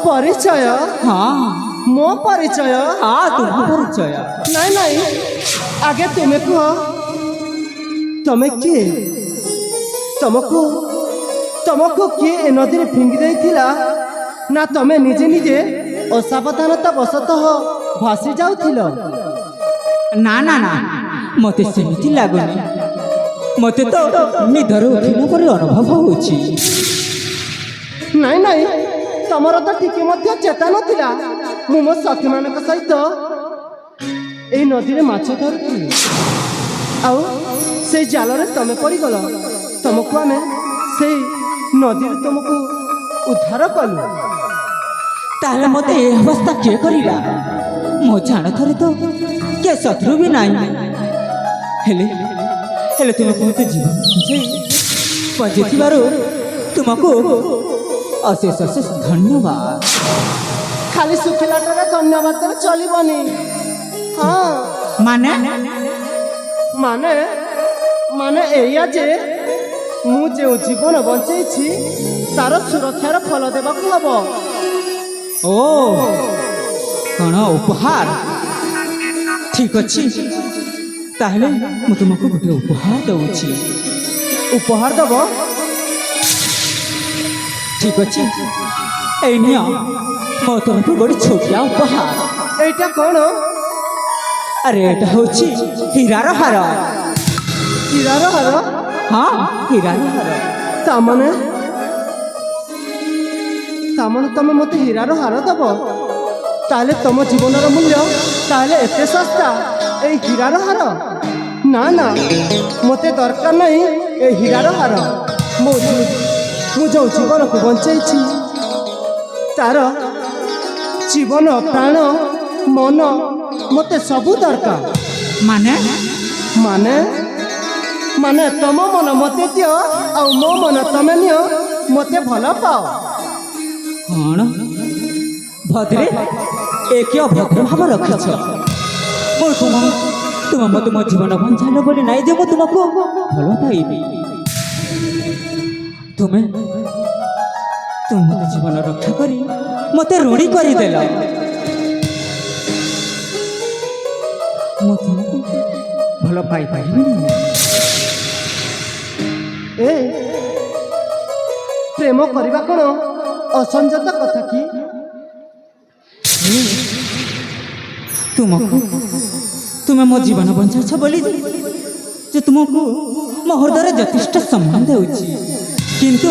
परिचय हाँ मो परिचय हाँ तुम परिचय नहीं नहीं आगे तुम्हें कह तमें किए तुमको तुमको किए ए नदी में फिंगी देथिला ना तमें निजे निजे असावधानता बसतः भासी जाउथिलो ना ना ना मते सेमिति लागुनी मते तो निधर उठिला परि अनुभव होछि नहीं नहीं तमर तो टिके मध्य चेता नथिला मु मो सखी मानक सहित ए नदी में माछ धरुथिली आउ से जाल रे तमे पड़ी गल तुमको आमे से नदी रे तुमको उद्धार कलु ताले मते ए अवस्था के करिला मो जान थरे तो के शत्रु भी नाही हेले हेले तुम कहते जीवन बुझे बजेथिबारो तुमको अशेष अशेष धन्यवाद खाली सुखिलाटा धन्यवाद देले चलिबनी हाँ माने माने माने एया जे मु जो जीवन बंचेछि तार सुरक्षार फल देबाकू हबो ओ कौन उपहार ठीक अच्छी ताहले मु तुमको गोटे उपहार दउछि उपहार दब ठीक अच्छी ए निया मो तरफ गोटे छोटिया उपहार एटा कौन अरे एटा होछि हीरार हार हीरार हार हाँ हीरार हार तामने तमे मते हीरार हार दब ताले तुम जीवनर मूल्य ताले एते सस्ता ए हीरार हार ना ना मते दरकार नहीं ए हीरार हार मु जो जीवन को बंचाई तार जीवन प्राण मन मते सबू दरकार माने माने माने तुम मन मते दियो आ मो मन तमे नियो मते भल पाओ कौन भद्रे एक अभद्र भाव रखिछ मो तुम मत मो जीवन बंचाइल बोली नाई जे मो तुमको भल पाइबी तुम मत जीवन रक्षा करी मते ऋणी करदेल मो तुमको भल पाई पाइबी ए प्रेम करवा कौन असंजत कथा की तुमको तुम्हें मो जीवन बंचाछ बोली जे तुमको मो हृदय यथेष्ट सम्मान देउछि किंतु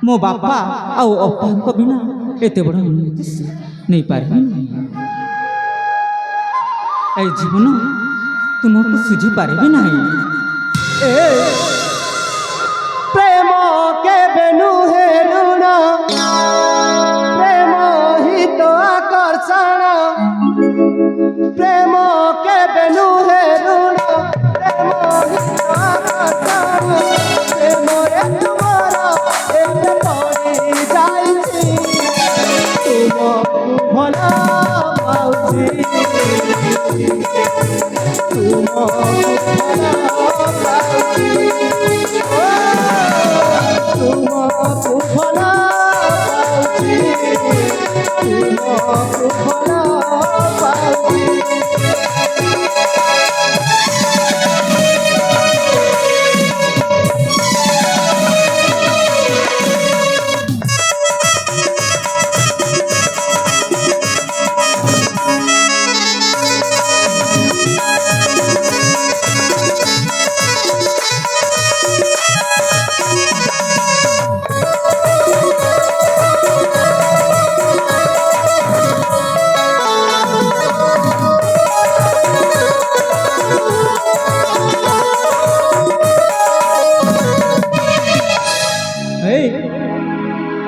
मो बापा आउ अप्पा को बिना एते बड़ अनुमति नहीं पारबी ए जीवन तुमको सुझी पारबी नहीं ए प्रेम के बेनु हे ऋण प्रेम ही तो आकर्षण प्रेम के बेनु हे ऋण प्रेम ही तो आकर्षण प्रेम रे तुम्हारा एक पड़ी जाइछि तुमको भला पाउछि तुमको भला पाउछि तुमको भला पाउछि तुमको भला पाउछि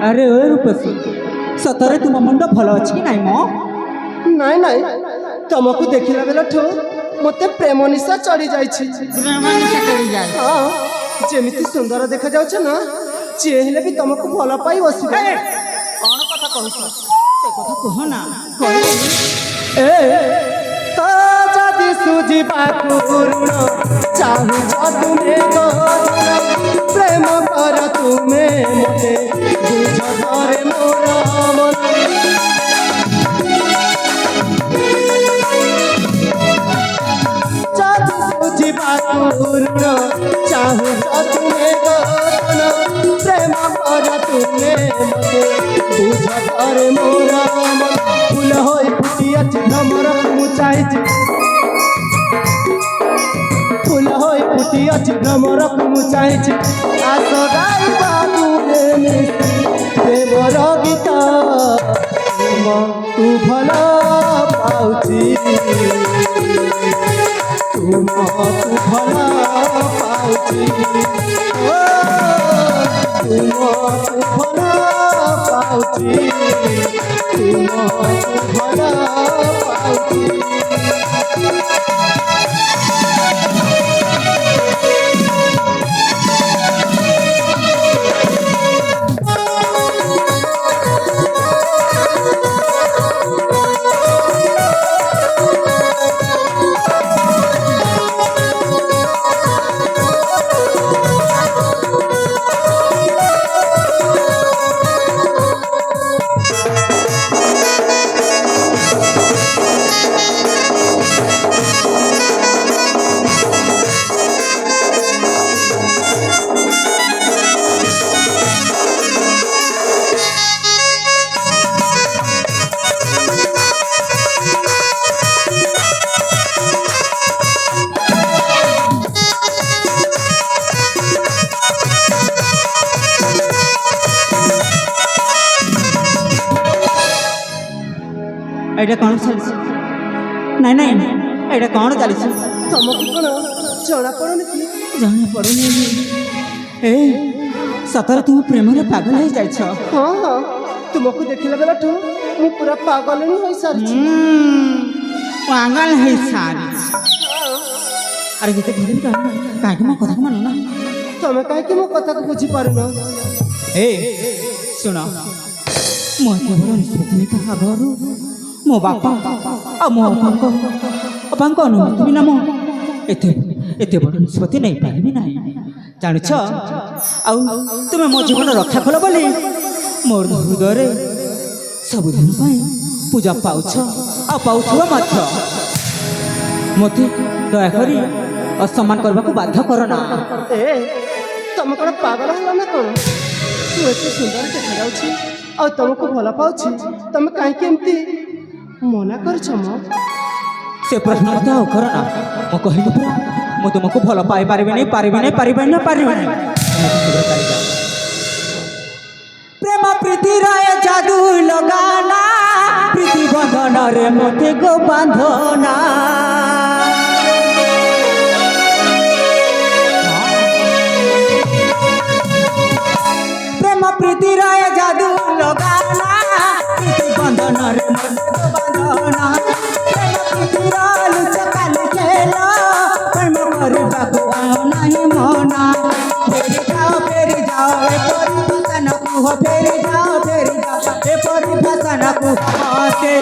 अरे ओ रूपसी सतरे तुम मुंड भल अछि कि नाई मो नाई नाई तुमको देखिला बेलठो मते प्रेम निशा चढ़ी जाइछि हाँ जेमिति सुंदर देखा जाउछ ना जे हेले भी तुमको भल पाई बसी कौन कथा कहछ से कथा कह ना ए तो जदि सुजिबा ऋण चाहु तुमे प्रेम कर तुमे मते बुझ ତୁମେ ମୋତେ ବୁଝାରେ ମୋର ଫୁଲ ହୋଇ ଫୁଟିଅଛି ଭ୍ରମର ମୁଁ ଚାହିଁଛି ଫୁଲ ହୋଇ ଫୁଟିଅଛି ଭ୍ରମରକୁ ମୁଁ ଚାହିଁଛି ଆସ ଗାଇବାକୁ ପ୍ରେମର ଗୀତ ତୁମକୁ ଭଲ ପାଉଛି ତୁମକୁ ଭଲ ପାଉଛି ଓ ତୁମକୁ ଭଲ ପାଉଛି ତୁମକୁ ଭଲ ପାଉଛି ଏଇଟା କ'ଣ ଚାଲିଛି? ନାଇଁ ନାଇଁ ଏଇଟା କ'ଣ ଚାଲିଛି? ତମକୁ କ'ଣ ଜଣା ପଡ଼ୁନି କି? ଜଣା ପଡ଼ୁନି। ଏ ସତରେ ତୁମ ପ୍ରେମରେ ପାଗଳ ହେଇଯାଇଛ। ହଁ ହଁ ତୁମକୁ ଦେଖିଲା ବେଳଠୁ ମୁଁ ପୁରା ପାଗଳ ହିଁ ହୋଇସାରିଛି। ପାଗଳ ହେଇସାରିଛି। ଆରେ ଯେତେ ଧରିବି କାହିଁକି ମୋ କଥାକୁ ମାନୁ ନା? ତମେ କାହିଁକି ମୋ କଥାକୁ ବୁଝିପାରୁନ? ଏ ଶୁଣ, ମୁଁ କେବଳ ନିଷ୍ପତ୍ତି ନେଇ ଆଗରୁ ମୋ ବାପା ଆଉ ମୋ ବାପାଙ୍କ ଅନୁମତି ବିନା ମୁଁ ଏତେ ବଡ଼ ନିଷ୍ପତ୍ତି ନେଇପାରିବି ନାହିଁ, ଜାଣିଛ? ଆଉ ତୁମେ ମୋ ଜୀବନ ରକ୍ଷା କଲ ବୋଲି ମୋର ହୃଦୟରେ ସବୁଦିନ ପାଇଁ ପୂଜା ପାଉଛ ଆଉ ପାଉଥିବ ମଧ୍ୟ। ମୋତେ ଦୟାକରି ଅସମ୍ମାନ କରିବାକୁ ବାଧ୍ୟ କର ନା। ତମେ କ'ଣ ପାଗଳ ହେଲ ନା କ'ଣ? ତୁ ଏତେ ସୁନ୍ଦର ଦେଖାଯାଉଛି ଆଉ ତମକୁ ଭଲ ପାଉଛି, ତମେ କାହିଁକି ଏମିତି ମନା କରୁଛ? ସେ ପ୍ରଶ୍ନ ମୋତେ ଆଉ କର ନା। ମୁଁ କହିଲି ପୁରା ମୁଁ ତୁମକୁ ଭଲ ପାଇପାରିବିନି ପାରିବିନି ପାରିବିନି ପାରିବିନି। ପ୍ରେମ ପ୍ରୀତିର ଏ ଯାଦୁ ଲଗାନା, ପ୍ରୀତି ବନ୍ଧନରେ ମୋତେ ଗୋ ବାନ୍ଧନା। ପ୍ରେମ ପ୍ରୀତିର ଏ ଯାଦୁ ଲଗାନା, ପ୍ରୀତି ବନ୍ଧନରେ ମୋତେ ଗୋ ବାନ୍ଧନା। ପ୍ରେମ ପ୍ରୀତିର ଲୁଚକାଳି ଖେଳ ପ୍ରେମ କରିବାକୁ ଆଉ ନାହିଁ ମନା। ଫେରି ଯାଅ ଏପରି ଫସାନକୁ, ଫେରି ଯାଅ ଏପରି ଫସାନକୁ। ମୋତେ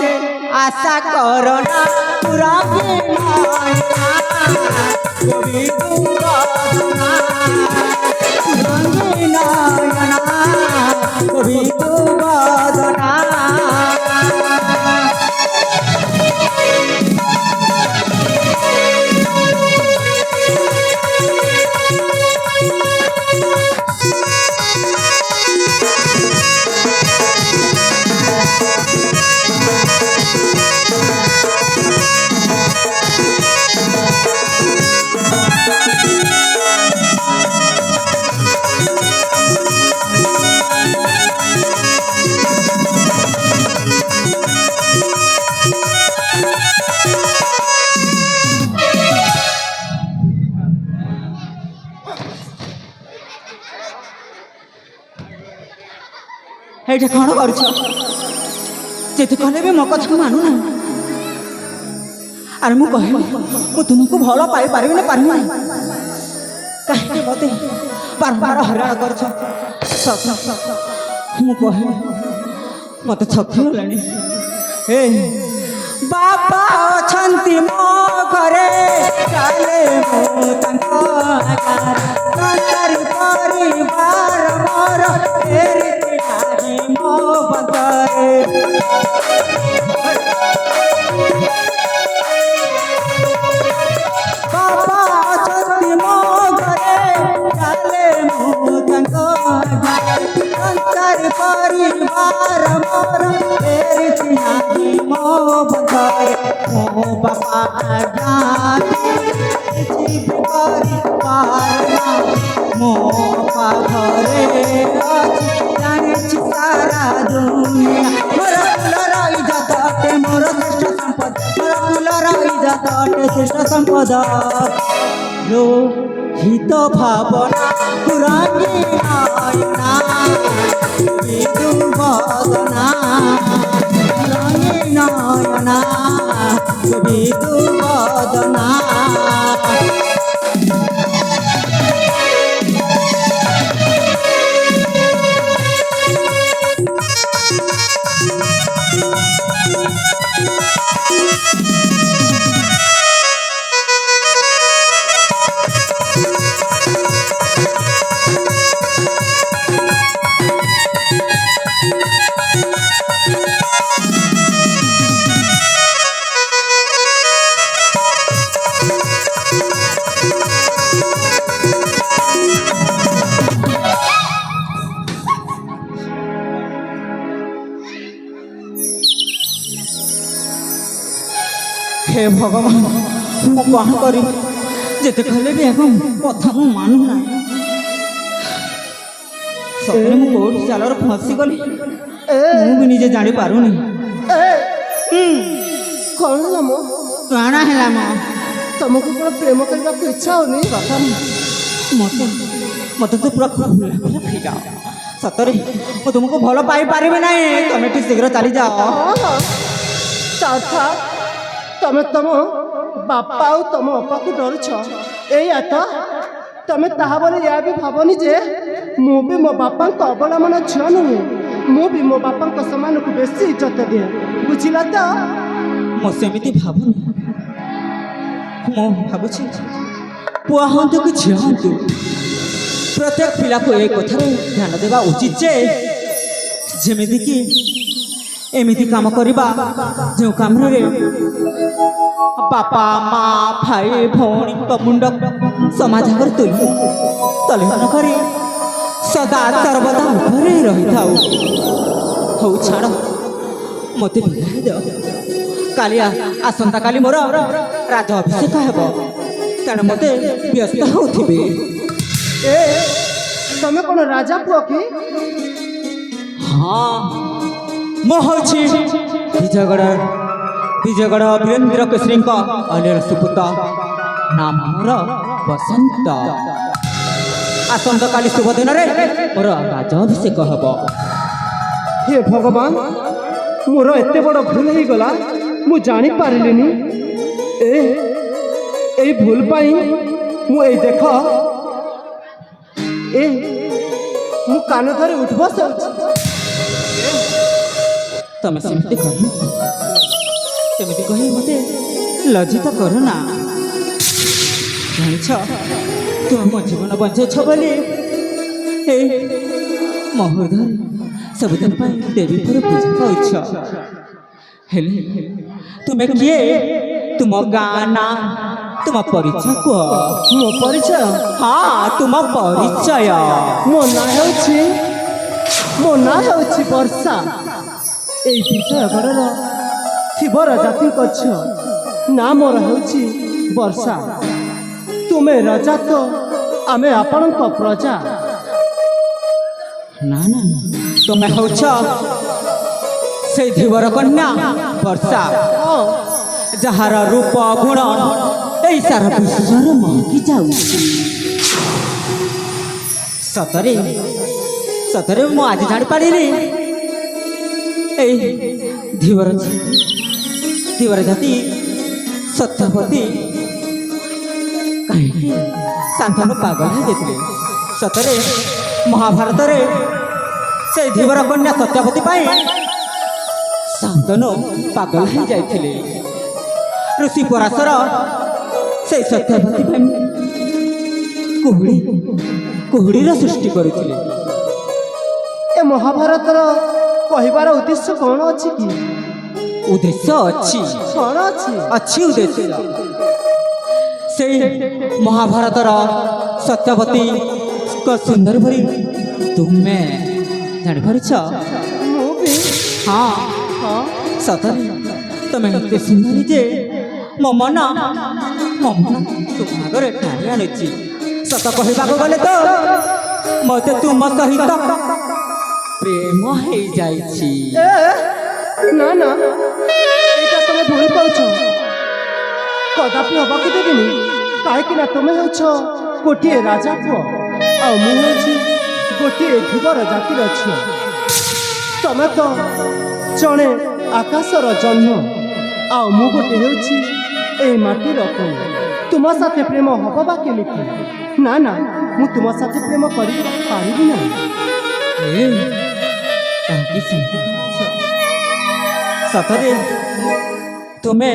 ଆଶା କର ନା ପୁରା এইটা କ'ଣ କରୁଛ? ଯେତେ କଲେ ବି ମୋ କଥାକୁ ମାନୁନା। ଆରେ ମୁଁ କହିଲି ମୁଁ ତୁମକୁ ଭଲ ପାଇପାରିବିନି ପାରିବିନି, କାହିଁକି ମୋତେ ବାରମ୍ବାର ହଇରାଣ କରୁଛ? ମୁଁ କହିଲି ମୋତେ ଥକି ଗଲାଣି। ବାପା ଅଛନ୍ତି ମୋ ଘରେ, ଚାଲେ ମୁଁ ତାଙ୍କ ଆଗରେ ପରିବାର ମୋର ଫେରିଛି ନାହିଁ ମୋ ବନ୍ଧରେ। ବାପା ଅଛନ୍ତି ମୋ ଘରେ, ଚାଲେ ମୁଁ ତାଙ୍କ ଆଗରେ परिवार मोर फेरित नाही मो बंधरे मो बापा जाने जीव परिवार मो पाखरे अछि जानिछि सारा दुनिया मोर कुलर इज्जत अटे मोर श्रेष्ठ संपद मोर कुलर इज्जत अटे श्रेष्ठ संपद हित भावना पुराणी नायना विदु बदना पुराणी नायना विदु बदना हे भगवान मु कहाँ करी जेते कहले भी एगो कथा मु मानु ना सपने मु कोड चालर फंसी गली मु भी निजे जानि पारुनी कौन है मो काना हैला म तुमको पूरा प्रेम करने की इच्छा होनी प्रथम मते मते तो पूरा खुला फिजा सतरे मु तुमको भलो पाई पारिबे नाही तमे टी शीघ्र चली जाओ साथा तमे तम बापा और तम अपा को डरुछ एया तो तमे ताहा बोले या भी भावनी जे मु भी मो बापा को अवलंबन छुआ नुहे मु भी मो बापा को समान को बेसी इज्जत दिए बुझिला तो मो सेमिति भाबुनी मो भाबुछि पुआ हंतु कि झिया हंतु प्रत्येक पिला को एक कथार ध्यान देवा उचित जे जेमिति कि एमिति काम करिबा जो काम रे बापा माँ भाई भौणी मुंड समाज आगर तलेहन करी सदा सर्वदा घरे रही थाऊ हौ छाड़ मते बिदाय दे काली आसंता काली मोर राज अभिषेक हेब तेणु मते व्यस्त होथिबे ए तमे कोन राजा पुओ की हाँ मो होछि विजयगढ़ वीरेंद्र केसरी अनिल सुपुत्र नाम मोर बसंत आसंता काली शुभ दिन मोर राजाभिषेक हेब हे भगवान मोर एते बड़ भूल हो गला मु जानी पारिलिनी ए भूल पाई मु ए देख ए मु कान धरे उठ बस तमे सेमती कही मते लज्जित करना जानिछ तुम मो जीवन बंचेछ बोली हे मो हृदय सबुदिन देवी पर पूजा पाउछ हेले तुमे किए तुम गाना तुम परिचय कह मो परिचय हाँ तुम परिचय मो ना होछि वर्षा ए विजयगढ़ थिबर जाति कछ ना मोर होछि वर्षा तुमे राजा तो आमे आपण को प्रजा ना ना तुमे होछ से धीवर कन्या वर्षा जहार रूप गुण ए सारा विश्वर महकी जाऊ सतरे सतरे मु आज जान पारिली ए धीवर जाति सत्यवती कहीं शांतनु पागल हो जाते सतरे महाभारत रे से धीवर कन्या सत्यवती पाई शांतनु पागल हो जाते ऋषि पराशर से सत्यवती कुहुड़ी कुहुड़ीर सृष्टि करते ए महाभारत कहबार उद्देश्य कौन अच्छी कि उद्देश्य अच्छी कौन अच्छी अच्छी उद्देश्य से महाभारत सत्यवती को सुंदर भरी तुम्हें ଜାଣିପାରିଛ? ମୁଁ ବି ହଁ ହଁ ସତରେ ତମେ ଏତେ ସୁନ୍ଦରୀ ଯେ ମୋ ମନ ତୁମ ଆଗରେ ଟାଣି ଆଣୁଛି। ସତ କହିବାକୁ ଗଲେ ତ ମୋତେ ତୁମ ସହିତ ପ୍ରେମ ହେଇଯାଇଛି। ଏ ନା ନା ଏଇଟା ତମେ ଭୁଲ ପାଉଛ। କଦାପି ହବାକୁ ଦେବିନି, କାହିଁକି ନା ତମେ ହେଉଛ ଗୋଟିଏ ରାଜା ପୁଅ ଆଉ ମୁଁ ହେଉଛି ଗୋଟିଏ ଧୀବର ଜାତିର ଝିଅ। ତମେ ତ ଜଣେ ଆକାଶର ଜହ୍ନ ଆଉ ମୁଁ ଗୋଟେ ହେଉଛି ଏଇ ମାଟିର କଣ। ତୁମ ସାଥେ ପ୍ରେମ ହବ ବା କେମିତି? ନା ନା ମୁଁ ତୁମ ସାଥେ ପ୍ରେମ କରିପାରିବି ନାହିଁ। ଏ, କାହିଁକି ସେମିତି କହୁଛ? ସତରେ ତୁମେ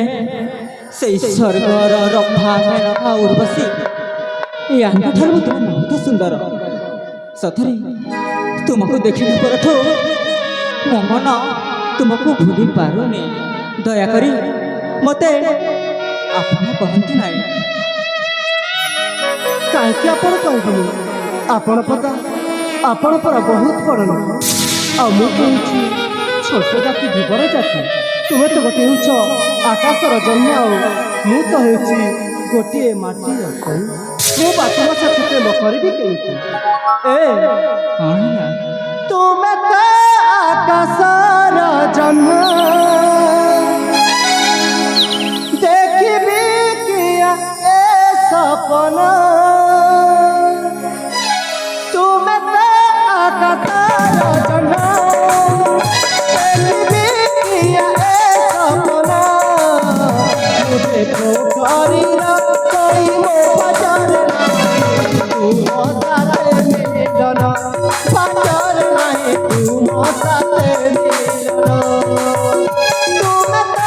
ସେଇ ସ୍ୱର୍ଗର ରମ୍ଭା ମେନକା ଉର୍ବଶୀ, ୟାଙ୍କଠାରୁ ତୁମେ ବହୁତ ସୁନ୍ଦର। ସତରେ ତୁମକୁ ଦେଖିଲା ପରଠୁ ମୋ ମନ ତୁମକୁ ଭୁଲି ପାରୁନି। ଦୟାକରି ମୋତେ ଆପଣ କହନ୍ତୁ ନାହିଁ। କାହିଁକି ଆପଣ କହିବେନି? ଆପଣ ପରା ବହୁତ ବଡ଼ ଲୋକ ଆଉ ମୁଁ କହୁଛି ଛୋଟ ଜାତି ଧୀବର ଜାତି। ତୁମେ ତ ଗୋଟେ ହେଉଛ ଆକାଶର ଜନ୍ମ ଆଉ ମୁଁ ତ ହେଉଛି ଗୋଟିଏ ମାଟିର କଇଁ। ମୁଁ ବା ତୁମ ସାଥେ ପ୍ରେମ କରିବି କେମିତି? ଏ କ'ଣ ହେଲା? ତୁମେ ତ ଆକାଶର ଜନ୍ମ ଦେଖିବି କିଆ ଏ ସପନ। ତୁମେ ତ ଆକାଶର ଜହ୍ନ ଦେଖିବି କିଆ ଏ ସପନ। ମୁझे ପୋଖରୀର କଇଁ ମୋ ପାଚରେ ନାହିଁ ତୁମ ସାଥେ ମିଲନ। ପାଚରେ ନାହିଁ ତୁମ ସାଥେ ମିଲନ। ତୁମେ ତ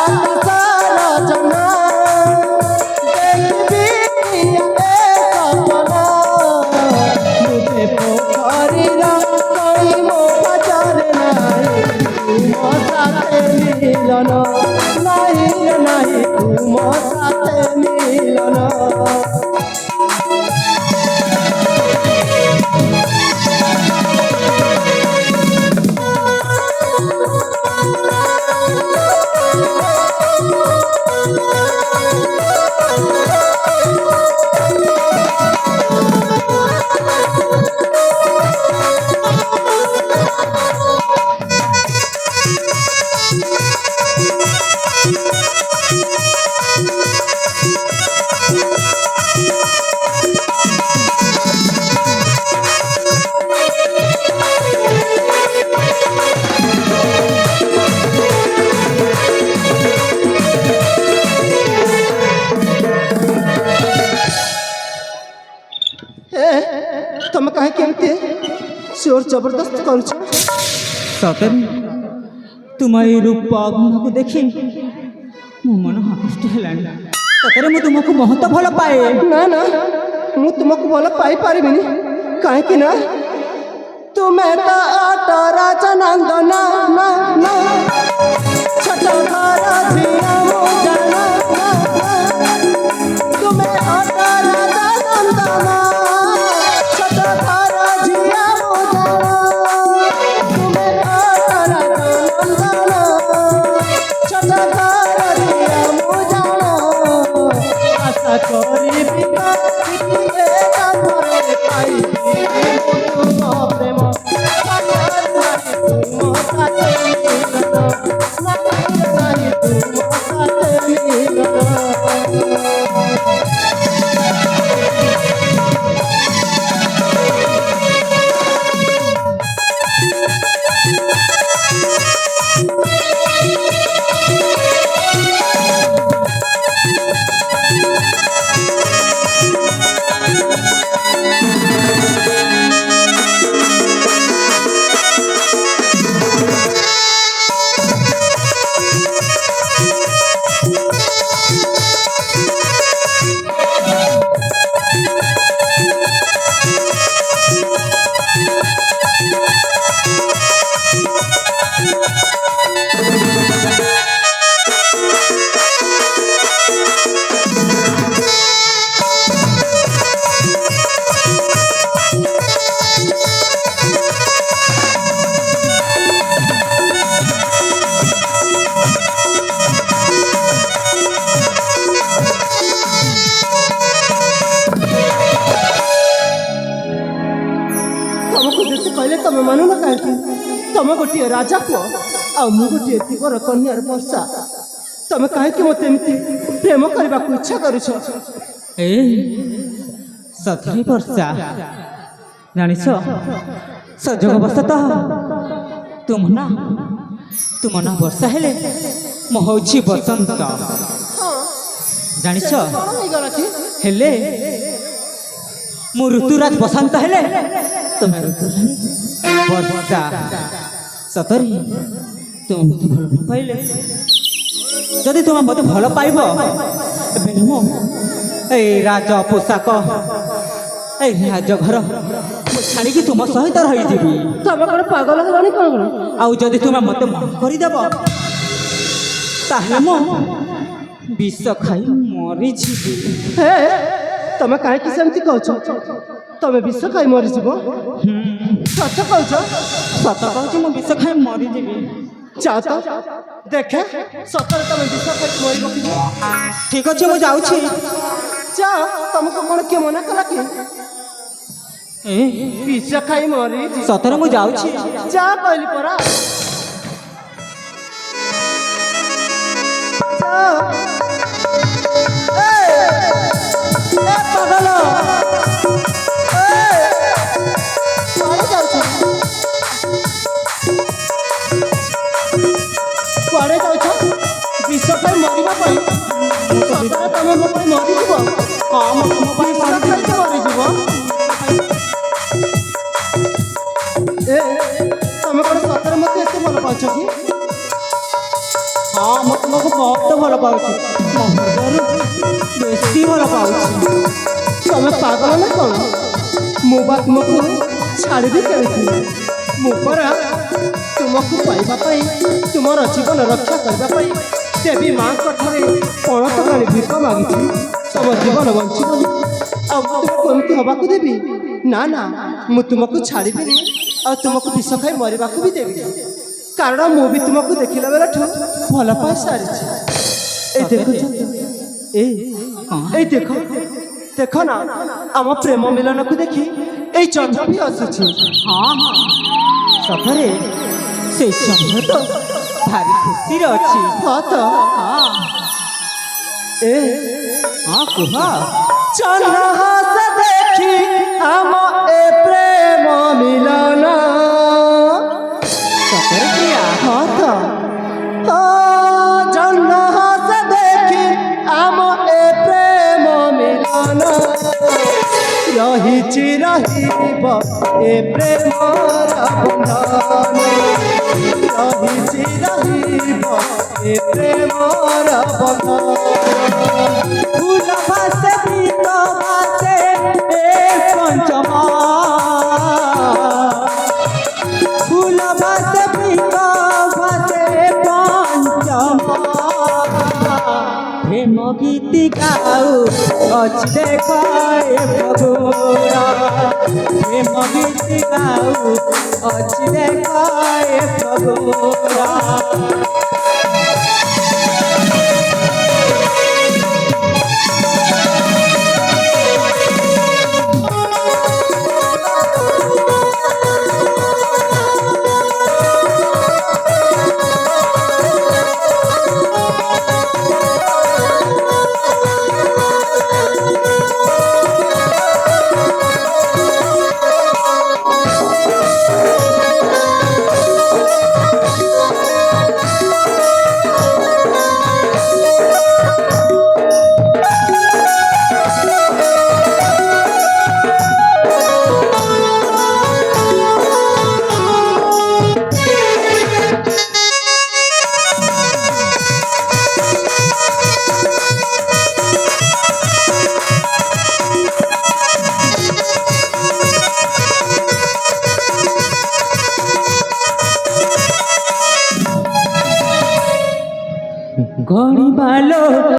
ଆକାଶର ଜହ୍ନ ଦେଖିବି କିଆ ଏ ସପନ। ମୁझे ପୋଖରୀର କଇଁ ମୋ ପାଚରେ ନାହିଁ ତୁମ ସାଥେ ମିଲନ। ନାହିଁ ରେ ନାହିଁ ତୁମ ସାଥେ ମିଲନ। ତମେ କାହିଁକି ଏମିତି ଜୋର ଜବରଦସ୍ତ କରୁଛ? ସତରେ ତୁମ ଏଇ ରୂପ ଗୁଣକୁ ଦେଖି ମୋ ମନ ଆକୃଷ୍ଟ ହେଲାଣି। ସତରେ ମୁଁ ତୁମକୁ ବହୁତ ଭଲ ପାଏ। ନା ନା ମୁଁ ତୁମକୁ ଭଲ ପାଇପାରିବିନି, କାହିଁକି ନା ତୁମେ ତ ଅଟ ରାଜନନ୍ଦନ ନା ନା ଛୋଟ ଘର ଝିଅ ମୁଁ ଜାଣ ନା ନା। ତୁମେ ଅଟ ରାଜନନ୍ଦନ ଛୋଟ ଘର ଝିଅ ମୁଁ ଜାଣ। ତୁମେ ଅଟ ରାଜନନ୍ଦନ ଛୋଟ ଘର ଝିଅ ମୁଁ ଜାଣ। আশা করিবি না পৃথিবীতে কামরে পাইবি তুম প্রেম পাগল ତମେ ଗୋଟିଏ ରାଜା ପୁଅ ଆଉ ମୁଁ ଗୋଟିଏ ଥିବର କନ୍ୟାର ବର୍ଷା। ତମେ କାହିଁକି ମୋତେ ଏମିତି ପ୍ରେମ କରିବାକୁ ଇଚ୍ଛା କରୁଛ? ଏ ସତରେ ବର୍ଷା, ଜାଣିଛ ସୁଯୋଗ ବଶତଃ ତୁମ ନା ବର୍ଷା ହେଲେ ମୁଁ ହଉଛି ବସନ୍ତ, ଜାଣିଛ? କଣ ହେଇଗଲା କି? ହେଲେ ମୁଁ ଋତୁରାଜ ବସନ୍ତ ହେଲେ ତୁମେ ଋତୁରାଣୀ ବର୍ଷା। ସତରେ ତୁମେ ମୋତେ ଭଲ ପାଇଲେ, ଯଦି ତୁମେ ମୋତେ ଭଲ ପାଇବ ବେଲେ ମୁଁ ଏଇ ରାଜ ପୋଷାକ, ଏଇ ରାଜଘର ମୁଁ ଛାଡ଼ିକି ତୁମ ସହିତ ରହିଯିବି। ତମେ କଣ ପାଗଳ ହେଲାଣି କଣ? ଆଉ ଯଦି ତୁମେ ମୋତେ ମନ କରିଦେବ ତାହେଲେ ମୁଁ ବିଷ ଖାଇ ମରିଯିବି। ହେ, ତମେ କାହିଁକି ସେମିତି କହୁଛ? ତମେ ବିଷ ଖାଇ ମରିଯିବ? ସତ କହୁଛ? ସତ କହୁଛି, ମୁଁ ବିଷ ଖାଇ ମରିଯିବି। ଯାଅ ତ ଦେଖେ ସତରେ ତମେ ବିଷ ଖାଇ ମରିବ କି? ଠିକ ଅଛି, ମୁଁ ଯାଉଛି। ଯାଅ, ତମକୁ କଣ କିଏ ମନା କଲା କି? ଏ ବିଷ ଖାଇ ମରି ସତରେ ମୁଁ ଯାଉଛି। ଯା କହିଲି ପରା। ଯାଅ। ଏ ପାଗଳ, କୁଆଡ଼େ ଯାଉଛ? କୁଆଡ଼େ ଯାଉଛ? ବିଷ ଖାଇ ମରିବା ପାଇଁ? ସତରେ ତମେ ମୋ ପାଇଁ ମରିଯିବ? ହଁ, ମୁଁ ତୁମ ପାଇଁ ବିଷ ଖାଇକି ମରିଯିବ? ଏ ତମେ କଣ ସତରେ ମୋତେ ଏତେ ଭଲ ପାଉଛ କି? ହଁ, ମୁଁ ତୁମକୁ ବହୁତ ଭଲ ପାଉଛି, ମୋ ହୃଦୟରୁ ବେଶୀ ଭଲ ପାଉଛି। ତମେ ପାଗଳ ନା କଣ? ମୁଁ ବା ତୁମକୁ ଛାଡ଼ିବି କେମିତି? ମୁଁ ପରା ତୁମକୁ ପାଇବା ପାଇଁ, ତୁମର ଜୀବନ ରକ୍ଷା କରିବା ପାଇଁ ଦେବୀ ମାଙ୍କ ଠାରେ ପଣତ କାଳି ଭିକ ମାଗିଛି ତମ ଜୀବନ ବଞ୍ଚିବନି। ଆଉ ମୁଁ ତୁମକୁ ଏମିତି ହେବାକୁ ଦେବି? ନା ନା, ମୁଁ ତୁମକୁ ଛାଡ଼ିବିନି ଆଉ ତୁମକୁ ବିଷ ଖାଇ ମରିବାକୁ ବି ଦେବି। କାରଣ ମୁଁ ବି ତୁମକୁ ଦେଖିଲା ବେଳଠୁ ଭଲ ପାଇ ସାରିଛି। ଏଇ ଦେଖୁଛ, ଏଇ ଦେଖ ଦେଖ ନା, ଆମ ପ୍ରେମ ମିଳନକୁ ଦେଖି ଏଇ ଚନ୍ଦ୍ର ବି ଆସୁଛି। ହଁ ହଁ, ସତରେ ସେଇ ଚନ୍ଦ୍ର ତ ଭାରି ଖୁସିରେ ଅଛି। ହଁ ତ, ହଁ ହଁ, କୁହ। ଚନ୍ଦ୍ର ହାସ ଦେଖି ଆମ ଏ ପ୍ରେମ ମିଳନ। ସତରେ ପ୍ରିୟା, ହଁ ତ, ଚନ୍ଦ୍ର ହାସ ଦେଖି ଆମ ଏ ପ୍ରେମ ମିଳନ। ରହିଛି ରହିବ ଏ ପ୍ରେମର ବନ୍ଧନ। ରହିଛି ରହିବ ଏ ପ୍ରେମର ବନ୍ଧନ। ফুল ভাসে বৃন্দ ভাসে এ পঞ্চমা, ফুল ভাসে বৃন্দ ভাসে পঞ্চমা। প্রেম গীতি গাও অছি দেখ এ প্রভুরা, প্রেম গীতি গাও অছি দেখ এ প্রভুরা। গড়িবালো